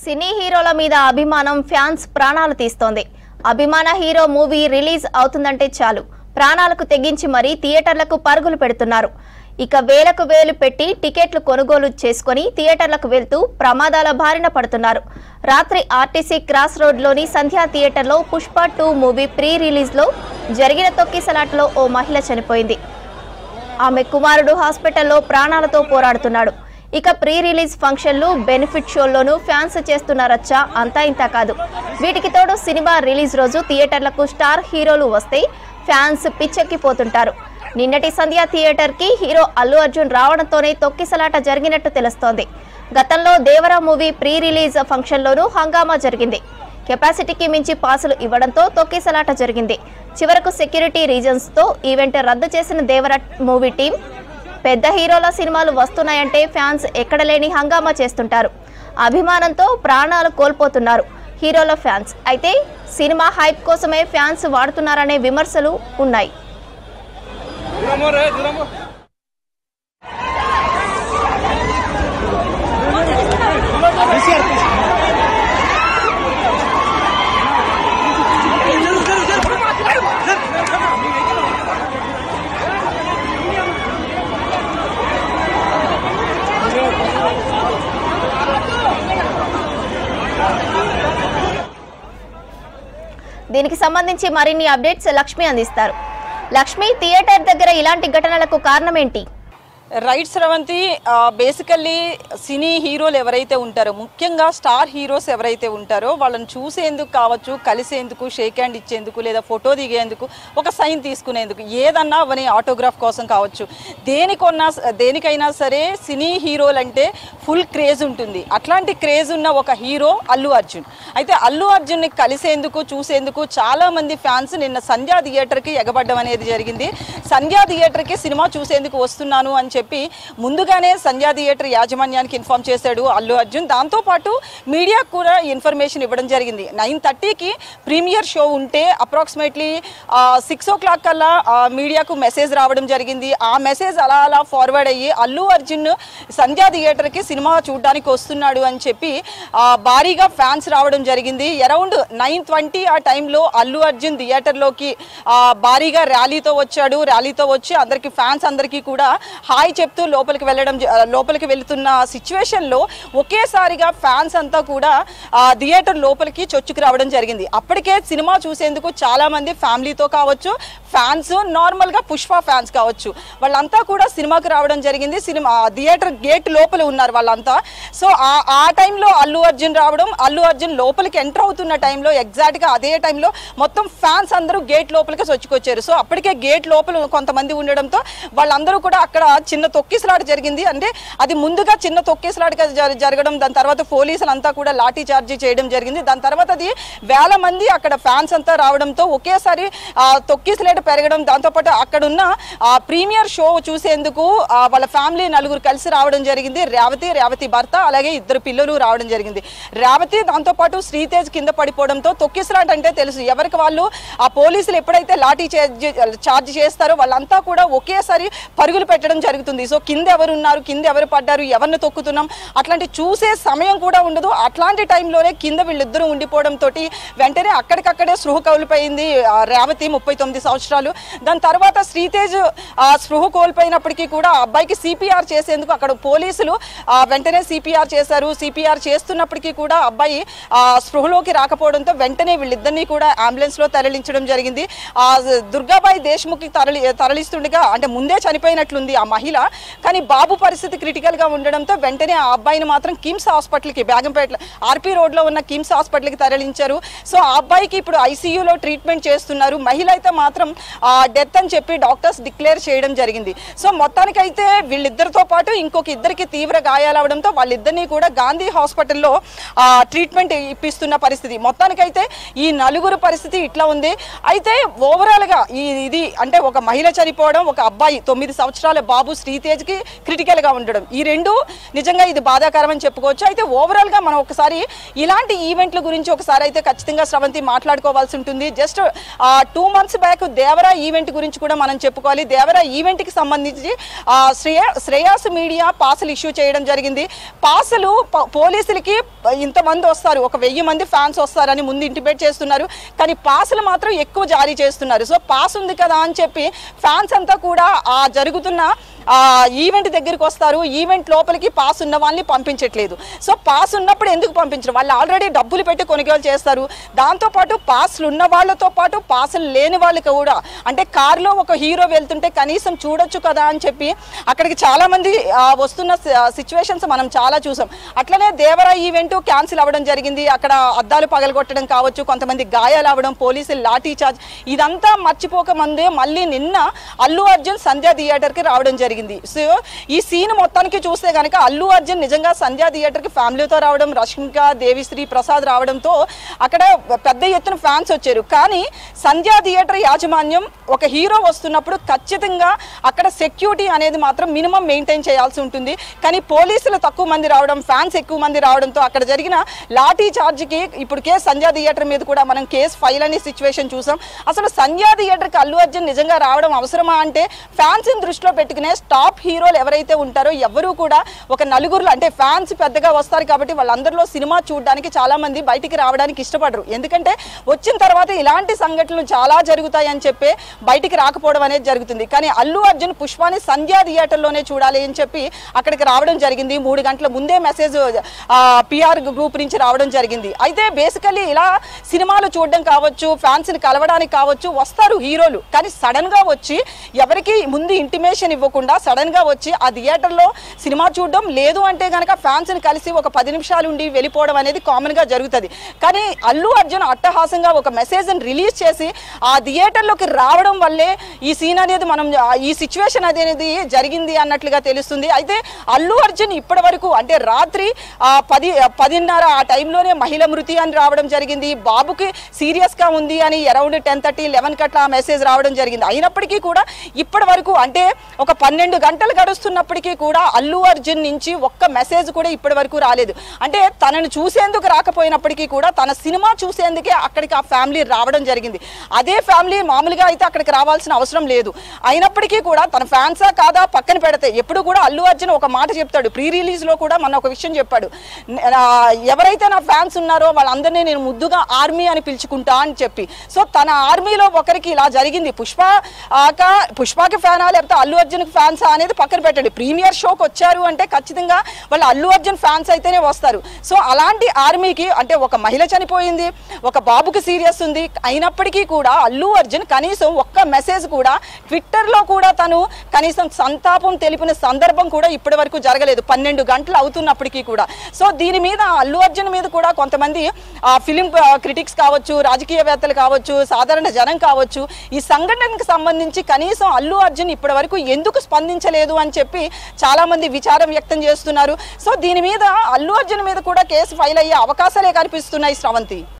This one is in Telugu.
సినీ హీరోల మీద అభిమానం ఫ్యాన్స్ ప్రాణాలు తీస్తోంది. అభిమాన హీరో మూవీ రిలీజ్ అవుతుందంటే చాలు ప్రాణాలకు తెగించి మరీ థియేటర్లకు పరుగులు పెడుతున్నారు. ఇక వేలకు వేలు పెట్టి టికెట్లు కొనుగోలు చేసుకుని థియేటర్లకు వెళ్తూ ప్రమాదాల బారిన పడుతున్నారు. రాత్రి ఆర్టీసీ క్రాస్ రోడ్లోని సంధ్యా థియేటర్లో పుష్ప 2 మూవీ ప్రీ రిలీజ్లో జరిగిన తొక్కిసలాటలో ఓ మహిళ చనిపోయింది. ఆమె కుమారుడు హాస్పిటల్లో ప్రాణాలతో పోరాడుతున్నాడు. ఇక ప్రీ రిలీజ్ ఫంక్షన్లు బెనిఫిట్ షోల్లోనూ ఫ్యాన్స్ చేస్తున్న రచ్చ అంతా ఇంత కాదు. వీటికి తోడు సినిమా రిలీజ్ రోజు థియేటర్లకు స్టార్ హీరోలు వస్తే ఫ్యాన్స్ పిచ్చెక్కిపోతుంటారు. నిన్నటి సంధ్యా థియేటర్ కి హీరో అల్లు అర్జున్ రావడంతోనే తొక్కిసలాట జరిగినట్టు తెలుస్తోంది. గతంలో దేవరా మూవీ ప్రీ రిలీజ్ ఫంక్షన్లోనూ హంగామా జరిగింది. కెపాసిటీకి మించి పాసులు ఇవ్వడంతో తొక్కిసలాట జరిగింది. చివరకు సెక్యూరిటీ రీజన్స్ తో ఈవెంట్ రద్దు చేసిన దేవరా మూవీ టీం పెద్ద హీరోల సినిమాలు వస్తున్నాయంటే ఫ్యాన్స్ ఎక్కడలేని హంగామా చేస్తుంటారు. అభిమానంతో ప్రాణాలు కోల్పోతున్నారు హీరోల ఫ్యాన్స్. అయితే సినిమా హైప్ కోసమే ఫ్యాన్స్ వాడుతున్నారనే విమర్శలు ఉన్నాయి. దీనికి సంబంధించి మరిన్ని అప్డేట్స్ లక్ష్మి అందిస్తారు. లక్ష్మి, థియేటర్ దగ్గర ఇలాంటి ఘటనలకు కారణం ఏంటి? రైట్ స్రవంతి, బేసికల్లీ సినీ హీరోలు ఎవరైతే ఉంటారో, ముఖ్యంగా స్టార్ హీరోస్ ఎవరైతే ఉంటారో వాళ్ళని చూసేందుకు కావచ్చు, కలిసేందుకు, షేక్ హ్యాండ్ ఇచ్చేందుకు, లేదా ఫోటో దిగేందుకు, ఒక సైన్ తీసుకునేందుకు, ఏదన్నా అవని ఆటోగ్రాఫ్ కోసం కావచ్చు, దేనికైనా సరే సినీ హీరోలు అంటే ఫుల్ క్రేజ్ ఉంటుంది. అట్లాంటి క్రేజ్ ఉన్న ఒక హీరో అల్లు అర్జున్. అయితే అల్లు అర్జున్ని కలిసేందుకు, చూసేందుకు చాలామంది ఫ్యాన్స్ నిన్న సంధ్యా థియేటర్కి ఎగబడ్డం అనేది జరిగింది. సంధ్యా థియేటర్కి సినిమా చూసేందుకు వస్తున్నాను అని చెప్పి ముందుగానే సంధ్యా థియేటర్ యాజమాన్యానికి ఇన్ఫార్మ్ చేశాడు అల్లు అర్జున్. దాంతోపాటు మీడియాకు కూడా ఇన్ఫర్మేషన్ ఇవ్వడం జరిగింది. 9:30కి ప్రీమియర్ షో ఉంటే అప్రాక్సిమేట్లీ 6 o'clock కల్లా మీడియాకు మెసేజ్ రావడం జరిగింది. ఆ మెసేజ్ అలా ఫార్వర్డ్ అయ్యి అల్లు అర్జున్ సంధ్యా థియేటర్కి సినిమా చూడడానికి వస్తున్నాడు అని చెప్పి భారీగా ఫ్యాన్స్ రావడం జరిగింది. అరౌండ్ 9:20 ఆ టైంలో అల్లు అర్జున్ థియేటర్లోకి భారీగా ర్యాలీతో వచ్చాడు. ర్యాలీతో వచ్చి అందరికి ఫ్యాన్స్ అందరికీ కూడా హాయ్ చెప్తూ లోపలికి వెళ్తున్న సిచ్యువేషన్లో ఒకేసారిగా ఫ్యాన్స్ అంతా కూడా థియేటర్ లోపలికి చొచ్చుకు రావడం జరిగింది. అప్పటికే సినిమా చూసేందుకు చాలా మంది ఫ్యామిలీతో కావచ్చు, ఫ్యాన్స్ నార్మల్గా పుష్ప ఫ్యాన్స్ కావచ్చు, వాళ్ళంతా కూడా సినిమాకి రావడం జరిగింది. సినిమా థియేటర్ గేట్ లోపల ఉన్నారు వాళ్ళంతా. సో ఆ టైంలో అల్లు అర్జున్ రావడం, అల్లు అర్జున్ లోపలికి ఎంటర్ అవుతున్న టైంలో ఎగ్జాక్ట్గా అదే టైంలో మొత్తం ఫ్యాన్స్ అందరూ గేట్ లోపలికి చొచ్చుకొచ్చారు. సో అప్పటికే గేట్ లోపల కొంతమంది ఉండడంతో వాళ్ళందరూ కూడా అక్కడ చిన్న తొక్కిసలాట జరిగింది. అంటే అది ముందుగా చిన్న తొక్కిసలాట జరగడం, దాని తర్వాత పోలీసులు అంతా కూడా లాఠీ చార్జీ చేయడం జరిగింది. దాని తర్వాత అది వేల మంది అక్కడ ఫ్యాన్స్ అంతా రావడంతో ఒకేసారి తొక్కిసలాట పెరగడం. దాంతోపాటు అక్కడున్న ప్రీమియర్ షో చూసేందుకు వాళ్ళ ఫ్యామిలీ నలుగురు కలిసి రావడం జరిగింది. రేవతి భర్త, అలాగే 2 పిల్లలు రావడం జరిగింది. రేవతి దాంతోపాటు శ్రీతేజ్ కింద పడిపోవడంతో తొక్కిసలాట అంటే తెలుసు, ఎవరికి వాళ్ళు ఆ పోలీసులు ఎప్పుడైతే లాఠీ చార్జ్ చేస్తారో వాళ్ళంతా కూడా ఒకేసారి పరుగులు పెట్టడం జరుగుతుంది. సో కింద ఎవరు ఉన్నారు, కింద ఎవరు పడ్డారు, ఎవరిని తొక్కుతున్నాం అట్లాంటి చూసే సమయం కూడా ఉండదు. అట్లాంటి టైంలోనే కింద వీళ్ళిద్దరూ ఉండిపోవడంతో వెంటనే అక్కడికక్కడే స్పృహ కోల్పోయింది రేవతి, 39 సంవత్సరాలు. దాని తర్వాత శ్రీతేజ్ స్పృహ కోల్పోయినప్పటికీ కూడా అబ్బాయికి సిపిఆర్ చేసేందుకు అక్కడ పోలీసులు వెంటనే సిపిఆర్ చేశారు. సిపిఆర్ చేస్తున్నప్పటికీ కూడా అబ్బాయి స్పృహలోకి రాకపోవడంతో వెంటనే వీళ్ళిద్దరినీ కూడా అంబులెన్స్ లో తరలించడం జరిగింది. దుర్గాబాయి దేశ్ముఖ్ తరలిస్తుండగా, అంటే ముందే చనిపోయినట్లుంది ఆ మహిళ, కానీ బాబు పరిస్థితి క్రిటికల్ గా ఉండడంతో వెంటనే ఆ అబ్బాయిని మాత్రం కిమ్స్ హాస్పిటల్కి, బేగంపేట ఆర్పీ రోడ్ లో ఉన్న కిమ్స్ హాస్పిటల్కి తరలించారు. సో ఆ అబ్బాయికి ఇప్పుడు ఐసీయూలో ట్రీట్మెంట్ చేస్తున్నారు. మహిళ అయితే మాత్రం డెత్ అని చెప్పి డాక్టర్స్ డిక్లేర్ చేయడం జరిగింది. సో మొత్తానికైతే వీళ్ళిద్దరితో పాటు ఇంకొక ఇద్దరికి తీవ్ర గాయాలవడంతో వాళ్ళిద్దరినీ కూడా గాంధీ హాస్పిటల్లో ట్రీట్మెంట్ ఇప్పిస్తున్న పరిస్థితి. మొత్తానికైతే ఈ నలుగురు పరిస్థితి ఇట్లా ఉంది. అయితే ఓవరాల్ గా ఇది అంటే ఒక మహిళ చనిపోవడం, ఒక అబ్బాయి 9 సంవత్సరాల బాబు శ్రీతేజ్కి క్రిటికల్గా ఉండడం, ఈ రెండు నిజంగా ఇది బాధాకరం అని చెప్పుకోవచ్చు. అయితే ఓవరాల్గా మనం ఒకసారి ఇలాంటి ఈవెంట్ల గురించి ఒకసారి అయితే ఖచ్చితంగా స్రవంతి మాట్లాడుకోవాల్సి ఉంటుంది. Just 2 months back Devara event గురించి కూడా మనం చెప్పుకోవాలి. దేవరా ఈవెంట్కి సంబంధించి శ్రేయాస్ మీడియా పాసులు ఇష్యూ చేయడం జరిగింది. పాసులు పోలీసులకి ఇంతమంది వస్తారు, ఒక 1000 మంది ఫ్యాన్స్ వస్తారని ముందు ఇంటిమేట్ చేస్తున్నారు, కానీ పాసులు మాత్రం ఎక్కువ జారీ చేస్తున్నారు. సో పాస్ ఉంది కదా అని చెప్పి ఫ్యాన్స్ అంతా కూడా ఆ జరుగుతున్న ఈవెంట్ దగ్గరికి వస్తారు, ఈవెంట్ లోపలికి పాస్ ఉన్న వాళ్ళని పంపించట్లేదు. సో పాస్ ఉన్నప్పుడు ఎందుకు పంపించరు? వాళ్ళు ఆల్రెడీ డబ్బులు పెట్టి కొనుగోలు చేస్తారు. దాంతోపాటు పాస్లు ఉన్న వాళ్ళతో పాటు పాసులు లేని వాళ్ళకి కూడా, అంటే కారులో ఒక హీరో వెళ్తుంటే కనీసం చూడొచ్చు కదా అని చెప్పి అక్కడికి చాలామంది వస్తున్న సిచ్యువేషన్స్ మనం చాలా చూసాం. అట్లనే దేవరా ఈవెంట్ క్యాన్సిల్ అవ్వడం జరిగింది. అక్కడ అద్దాలు పగలగొట్టడం కావచ్చు, కొంతమంది గాయాలు అవ్వడం, పోలీసులు లాఠీ చార్జ్, ఇదంతా మర్చిపోక ముందే మళ్ళీ నిన్న అల్లు అర్జున్ సంధ్యా థియేటర్కి రావడం జరిగింది. సో ఈ సీన్ మొత్తానికి చూస్తే కనుక అల్లు అర్జున్ నిజంగా సంధ్యా థియేటర్కి ఫ్యామిలీతో రావడం, రష్మిక, దేవిశ్రీ ప్రసాద్ రావడంతో అక్కడ పెద్ద ఎత్తున ఫ్యాన్స్ వచ్చారు. కానీ సంధ్యా థియేటర్ యాజమాన్యం ఒక హీరో వస్తున్నప్పుడు ఖచ్చితంగా అక్కడ సెక్యూరిటీ అనేది మాత్రం మినిమం మెయింటైన్ చేయాల్సి ఉంటుంది. కానీ పోలీసులు తక్కువ మంది రావడం, ఫ్యాన్స్ ఎక్కువ మంది రావడంతో అక్కడ జరిగిన లాఠీ చార్జ్కి ఇప్పటికే సంధ్యా థియేటర్ మీద కూడా మనం కేసు ఫైల్ అనే సిచ్యువేషన్ చూసాం. అసలు సంధ్యా థియేటర్కి అల్లు అర్జున్ నిజంగా రావడం అవసరమా అంటే ఫ్యాన్స్ని దృష్టిలో పెట్టుకునే టాప్ హీరోలు ఎవరైతే ఉంటారో ఎవరు కూడా ఒక నలుగురు, అంటే ఫ్యాన్స్ పెద్దగా వస్తారు కాబట్టి వాళ్ళందరిలో సినిమా చూడడానికి చాలా మంది బయటికి రావడానికి ఇష్టపడరు. ఎందుకంటే వచ్చిన తర్వాత ఇలాంటి సంఘటనలు చాలా జరుగుతాయి అని చెప్పి బయటికి రాకపోవడం అనేది జరుగుతుంది. కానీ అల్లు అర్జున్ పుష్పాని సంధ్యా థియేటర్లోనే చూడాలి అని చెప్పి అక్కడికి రావడం జరిగింది. 3 గంటల ముందే మెసేజ్ PR గ్రూప్ నుంచి రావడం జరిగింది. అయితే బేసికల్లీ ఇలా సినిమాలు చూడడం కావచ్చు, ఫ్యాన్స్ని కలవడానికి కావచ్చు వస్తారు హీరోలు, కానీ సడన్గా వచ్చి ఎవరికి ముందు ఇంటిమేషన్ ఇవ్వకుండా సడన్గా వచ్చి ఆ థియేటర్లో సినిమా చూడడం, లేదు అంటే కనుక ఫ్యాన్స్ని కలిసి ఒక 10 నిమిషాలు ఉండి వెళ్ళిపోవడం అనేది కామన్గా జరుగుతుంది. కానీ అల్లు అర్జున్ అట్టహాసంగా ఒక మెసేజ్ని రిలీజ్ చేసి ఆ థియేటర్లోకి రావడం వల్లే ఈ సీన్ అనేది మనం ఈ సిచ్యువేషన్ అనేది జరిగింది అన్నట్లుగా తెలుస్తుంది. అయితే అల్లు అర్జున్ ఇప్పటి వరకు అంటే రాత్రి 10:30 ఆ టైంలోనే మహిళ మృతి అని రావడం జరిగింది, బాబుకి సీరియస్గా ఉంది అని అరౌండ్ 10:30, 11 కట్ల మెసేజ్ రావడం జరిగింది. అయినప్పటికీ కూడా ఇప్పటి వరకు అంటే ఒక 12 గంటలు గడుస్తున్నప్పటికీ కూడా అల్లు అర్జున్ నుంచి ఒక్క మెసేజ్ కూడా ఇప్పటి వరకు రాలేదు. అంటే తనను చూసేందుకు రాకపోయినప్పటికీ కూడా తన సినిమా చూసేందుకే అక్కడికి ఆ ఫ్యామిలీ రావడం జరిగింది. అదే ఫ్యామిలీ మామూలుగా అయితే అక్కడికి రావాల్సిన అవసరం లేదు. అయినప్పటికీ కూడా తన ఫ్యాన్సా కాదా పక్కన పెడితే ఎప్పుడు కూడా అల్లు అర్జున్ ఒక మాట చెప్తాడు, ప్రీ రిలీజ్లో కూడా మన ఒక విషయం చెప్పాడు, ఎవరైతే నా ఫ్యాన్స్ ఉన్నారో వాళ్ళందరినీ నేను ముద్దుగా ఆర్మీ అని పిలుచుకుంటా అని చెప్పి. సో తన ఆర్మీలో ఒకరికి ఇలా జరిగింది. పుష్పకి ఫ్యానా లేకపోతే అల్లు అర్జున్కి ఫ్యాన్సా అనేది పక్కన పెట్టండి, ప్రీమియర్ షోకి వచ్చారు అంటే ఖచ్చితంగా వాళ్ళు అల్లు అర్జున్ ఫ్యాన్స్ అయితేనే వస్తారు. సో అలాంటి ఆర్మీకి అంటే ఒక మహిళ చనిపోయింది, ఒక బాబుకి సీరియస్ ఉంది, అయినప్పటికీ కూడా అల్లు అర్జున్ కనీసం ఒక్క మెసేజ్ కూడా ట్విట్టర్లో కూడా తను కనీసం సంతాపం తెలిపిన సందర్భం కూడా ఇప్పటి వరకు జరగలేదు, 12 గంటలు అవుతున్నప్పటికీ కూడా. సో దీని మీద అల్లు అర్జున్ మీద కూడా కొంతమంది ఫిలిం క్రిటిక్స్ కావచ్చు, రాజకీయవేత్తలు కావచ్చు, సాధారణ జనం కావచ్చు ఈ సంఘటనకు సంబంధించి కనీసం అల్లు అర్జున్ ఇప్పటి వరకు ఎందుకు స్పందించలేదు అని చెప్పి చాలా మంది విచారం వ్యక్తం చేస్తున్నారు. సో దీని మీద అల్లు అర్జున్ మీద కూడా కేసు ఫైల్ అయ్యే అవకాశాలే కనిపిస్తున్నాయి శ్రవంతి.